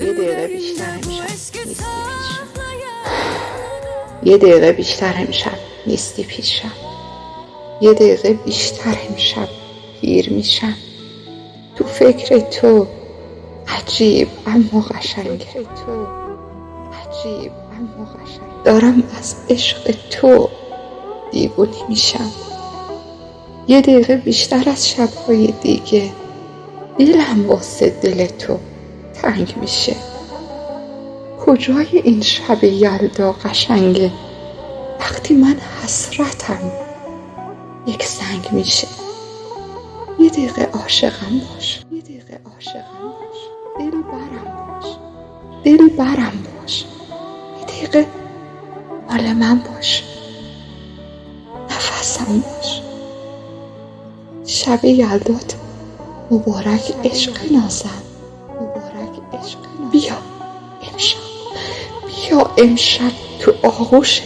یه دقیقه بیشتر امشب نیستی پیشم. یه دقیقه بیشتر امشب نیستی پیشم. یه دقیقه بیشتر امشب پیر میشم. تو فکر تو عجیب اما قشنگ. دارم از عشق تو دیوونی میشم. یه دقیقه بیشتر از شبهای دیگه دلم واسه دل تو تنگ میشه. کجای این شب یلدا قشنگه وقتی من حسرتم یک سنگ میشه. یه دقیقه عاشقم باش. دل برم باش. یه دقیقه مال من باش. نفسم باش. شب یلدات مبارک عشق نازم. بیا امشب تو آغوش